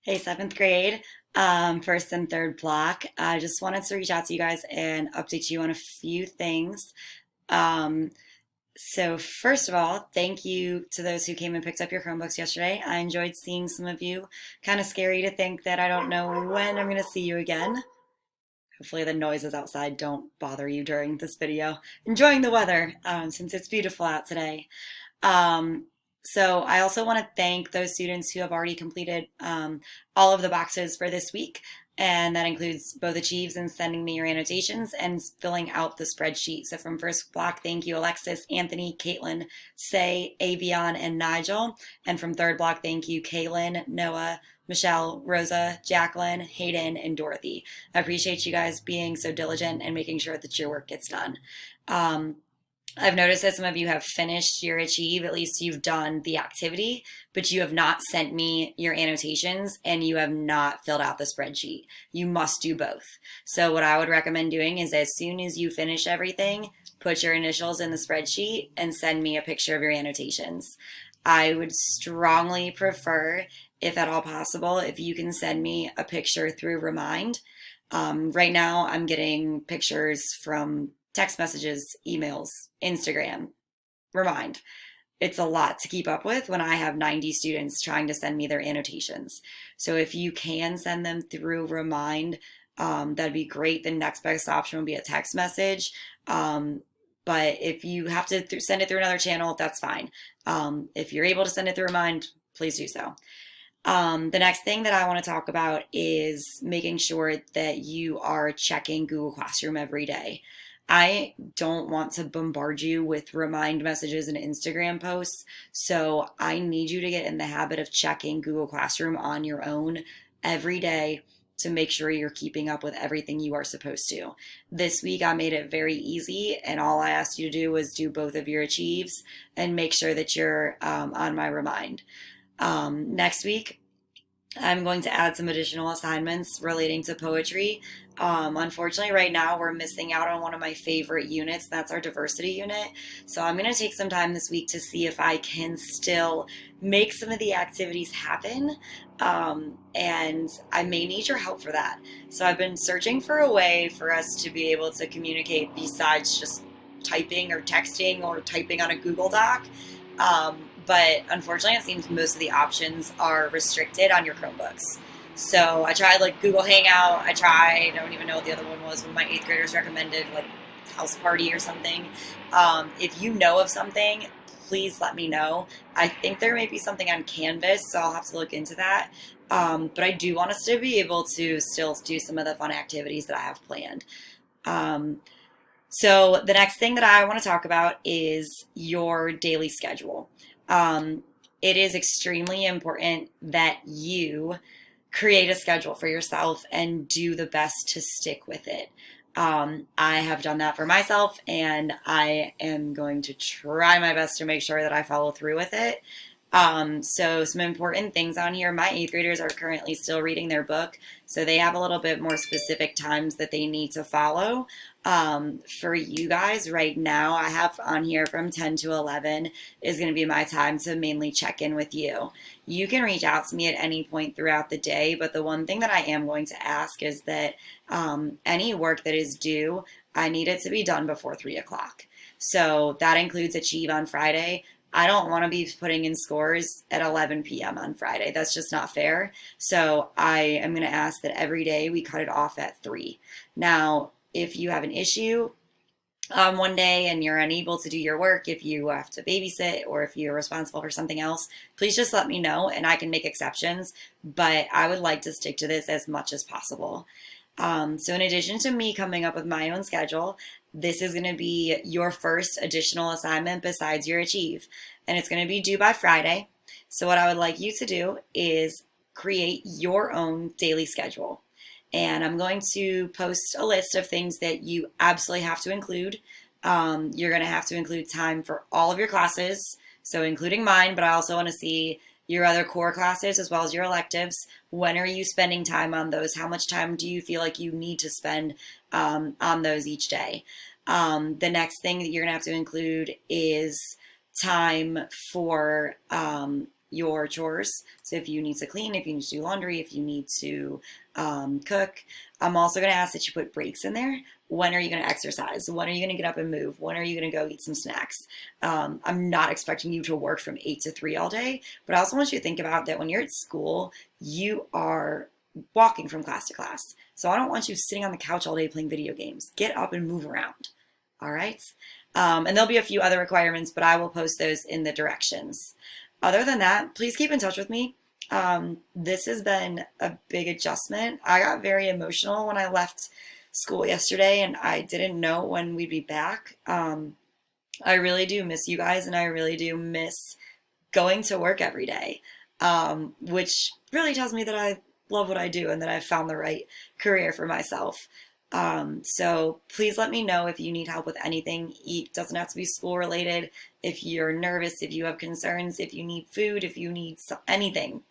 Hey, seventh grade, first and third block. I just wanted to reach out to you guys and update you on a few things. Um, so, first of all, thank you to those who came and picked up your Chromebooks yesterday. I enjoyed seeing some of you. Kind of scary to think that I don't know when I'm going to see you again. Hopefully, the noises outside don't bother you during this video. Enjoying the weather since it's beautiful out today. Um, so I also want to thank those students who have already completed all of the boxes for this week. And that includes both achieves and sending me your annotations and filling out the spreadsheet. So from first block, thank you, Alexis, Anthony, Caitlin, Say, Avion, and Nigel. And from third block, thank you, Kaylin, Noah, Michelle, Rosa, Jacqueline, Hayden, and Dorothy. I appreciate you guys being so diligent and making sure that your work gets done. Um, I've noticed that some of you have finished your Achieve, at least you've done the activity, but you have not sent me your annotations and you have not filled out the spreadsheet. You must do both. So, what I would recommend doing is as soon as you finish everything, put your initials in the spreadsheet and send me a picture of your annotations. I would strongly prefer, if at all possible, if you can send me a picture through Remind. Right now, I'm getting pictures from text messages, emails, Instagram, Remind. It's a lot to keep up with when I have 90 students trying to send me their annotations. So if you can send them through Remind, that'd be great. The next best option would be a text message. But if you have to send it through another channel, that's fine. If you're able to send it through Remind, please do so. The next thing that I want to talk about is making sure that you are checking Google Classroom every day. I don't want to bombard you with remind messages and Instagram posts, so I need you to get in the habit of checking Google Classroom on your own every day to make sure you're keeping up with everything you are supposed to. This week I made it very easy, and all I asked you to do was do both of your achieves and make sure that you're on my remind. Next week, I'm going to add some additional assignments relating to poetry. Unfortunately, right now we're missing out on one of my favorite units. That's our diversity unit. So I'm going to take some time this week to see if I can still make some of the activities happen. And I may need your help for that. So I've been searching for a way for us to be able to communicate besides just typing or texting or typing on a Google Doc. But unfortunately, it seems most of the options are restricted on your Chromebooks. So I tried like Google Hangout. I don't even know what the other one was. One of my eighth graders recommended like House Party or something. If you know of something, please let me know. I think there may be something on Canvas, so I'll have to look into that. But I do want us to be able to still do some of the fun activities that I have planned. Um, so the next thing that I want to talk about is your daily schedule. Um, it is extremely important that you create a schedule for yourself and do the best to stick with it. I have done that for myself, and I am going to try my best to make sure that I follow through with it. So some important things on here. My eighth graders are currently still reading their book, so they have a little bit more specific times that they need to follow. For you guys right now, I have on here from 10 to 11 is going to be my time to mainly check in with you. You can reach out to me at any point throughout the day, but the one thing that I am going to ask is that any work that is due, I need it to be done before 3 o'clock. So that includes Achieve on Friday. I don't want to be putting in scores at 11 p.m. on Friday. That's just not fair. So I am going to ask that every day we cut it off at 3. Now, if you have an issue one day and you're unable to do your work, if you have to babysit or if you're responsible for something else, please just let me know and I can make exceptions. But I would like to stick to this as much as possible. So in addition to me coming up with my own schedule, this is going to be your first additional assignment besides your Achieve. And it's going to be due by Friday. So what I would like you to do is create your own daily schedule. And I'm going to post a list of things that you absolutely have to include. You're going to have to include time for all of your classes, so including mine, but I also want to see your other core classes as well as your electives. When are you spending time on those? How much time do you feel like you need to spend on those each day? The next thing that you're going to have to include is time for your chores. So if you need to clean, if you need to do laundry, if you need to cook, I'm also going to ask that you put breaks in there. When are you going to exercise? When are you going to get up and move? When are you going to go eat some snacks? I'm not expecting you to work from 8 to 3 all day, but I also want you to think about that when you're at school, you are walking from class to class. So I don't want you sitting on the couch all day playing video games. Get up and move around. All right. And there'll be a few other requirements, but I will post those in the directions. Other than that, please keep in touch with me. This has been a big adjustment. I got very emotional when I left school yesterday and I didn't know when we'd be back. I really do miss you guys and I really do miss going to work every day, which really tells me that I love what I do and that I've found the right career for myself. So please let me know if you need help with anything. It doesn't have to be school related. If you're nervous, if you have concerns, if you need food, if you need anything,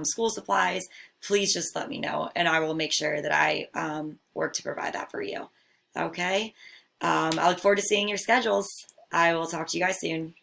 school supplies, please just let me know and I will make sure that I work to provide that for you. Okay? I look forward to seeing your schedules. I will talk to you guys soon.